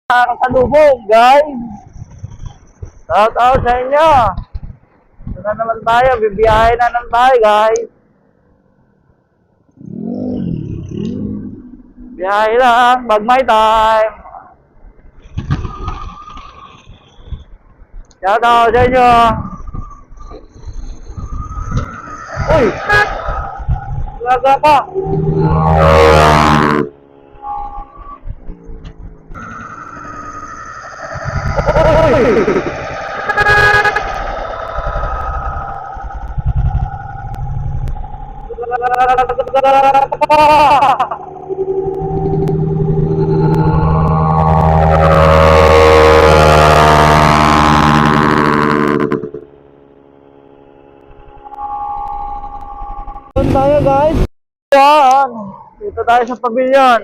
Kasalubong, guys. Shout out sa inyo. Ito na naman tayo. Bibiyahe na naman tayo, guys. Biyahe lang. Pag may time. Shout out sa inyo. Uy! Laga pa. Doon tayo, guys. Yan. Dito tayo sa pavilion.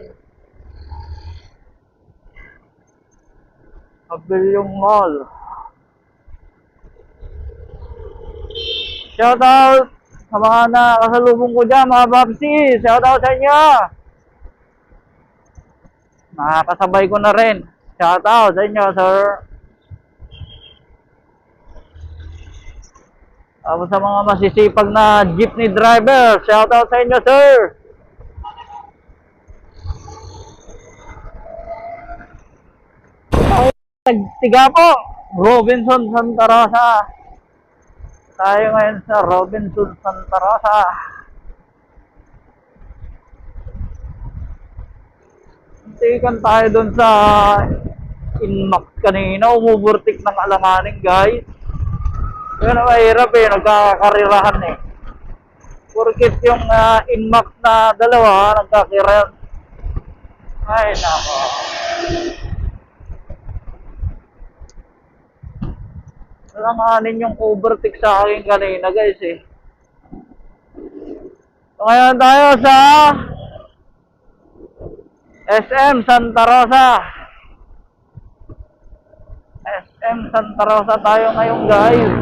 Pavilion Mall. Shout out sa mga nakasalubong ko dyan, mga Babsi. Shout out sa inyo. Nakakasabay ko na rin. Shout out sa inyo, sir. Tapos sa mga masisipag na jeepney driver, shout out sa inyo, sir. Nagtiga po, Robinson Santa Rosa. Tayo ngayon sa Robinson Santa Rosa. Tikan tayo dun sa Inmac kanina, umuburtik ng alanganin, guys. Pero mahirap eh, nagkakarirahan eh. Porkit yung Inmac na dalawa, nagkakirahan. Ay, nako. Alanganin yung overtake sa akin kanina, guys eh. So, ngayon tayo sa SM Santa Rosa. SM Santa Rosa tayo ngayon, guys.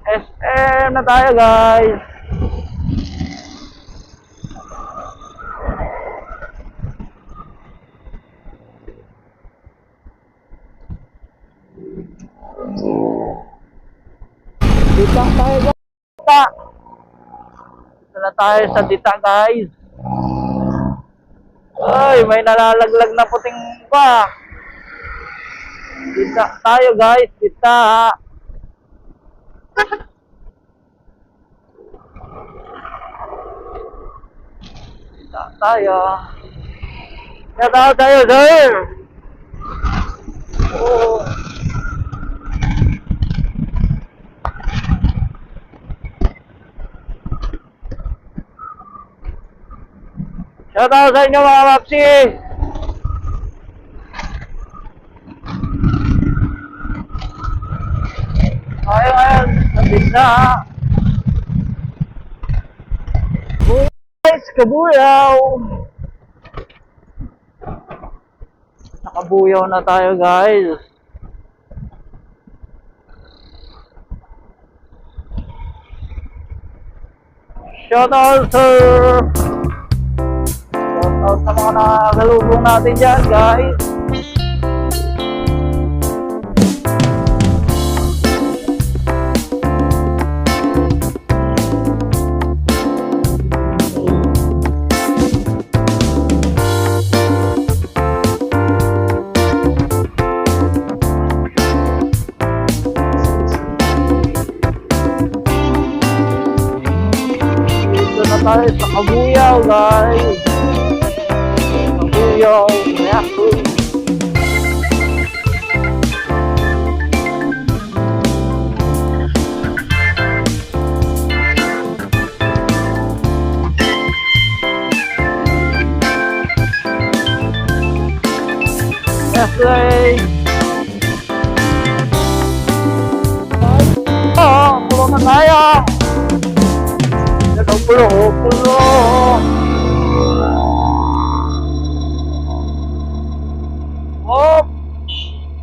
SM na tayo, guys. Dita tayo, guys. Dita. Dito na tayo sa Dita, guys. Ay, may nalalaglag na puting pa. Dita tayo, guys. Dita. Dita tayo. Dita tayo, sir. Oh. Shout out sa inyo, mga Mapsi. Ngayon, nandito na. Guys, kabuyaw. Nakabuyaw na tayo, guys. Shout out, sir. Shout out sa mga nakasalubong natin dyan, guys. Dito na tayo sa Kabuyaw, guys. Yo, Yahoo! Yes, way! Oh, pulo na tayo! Ito, pulo! Oh,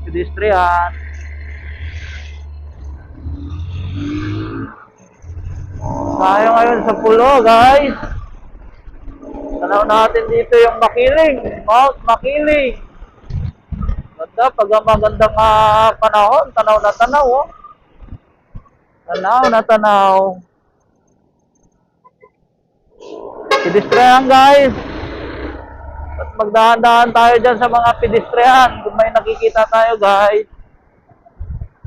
pedestrian. Tayo ngayon sa pulo, guys. Sa Tanaw natin dito yung Makiling. Mount Makiling. Ganda, pag magandang panahon, tanaw na tanaw, oh. Tanaw na tanaw. Pedestrian guys. At magdahan-dahan tayo dyan sa mga pedestrian. Kung may nakikita tayo guys.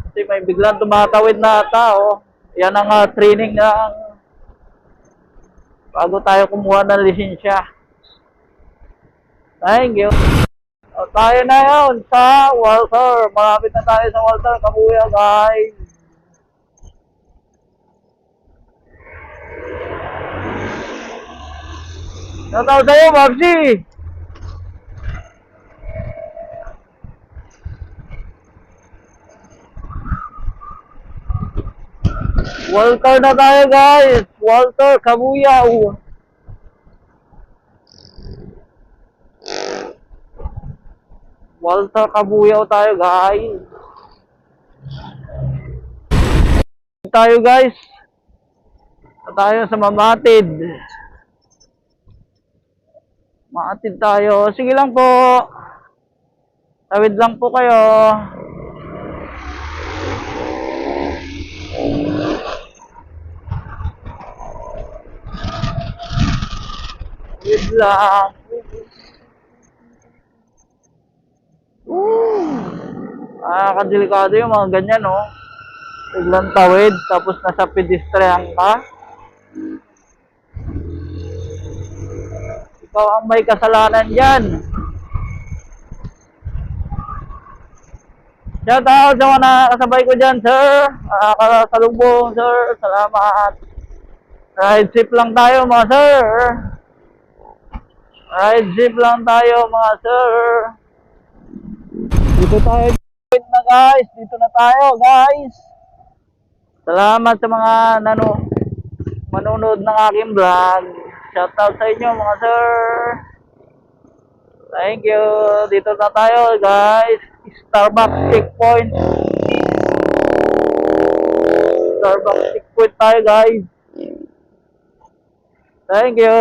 Kasi may biglang tumatawid na tao. Yan ang training ng bago tayo kumuha ng lisensya. Thank you. O, tayo na yun sa Walter. Malapit na tayo sa Walter. Kabuya guys. Shoutout sa'yo, Babsi! Walter na tayo, guys! Walter, Kabuyaw! Walter, Kabuyaw tayo, guys! Tayo, guys! Tayo sa Mamatid. Maatid tayo. Sige lang po. Tawid lang po kayo. Tawid lang. Kadelikado yung mga ganyan, no? Biglang tawid, tapos nasa pedestrian ka. Ikaw ang may kasalanan dyan. Shout out sa mga nakasabay ko dyan, sir. Nakakasalubong, sir. Salamat. Ride safe lang tayo, mga sir. Ride safe lang tayo, mga sir. Dito tayo na, guys. Dito na tayo, guys. Salamat sa mga manonood ng aking vlog. Shout out sa inyo, mga sir. Thank you. Dito na tayo, guys. Starbucks checkpoint. Starbucks checkpoint tayo, guys. Thank you.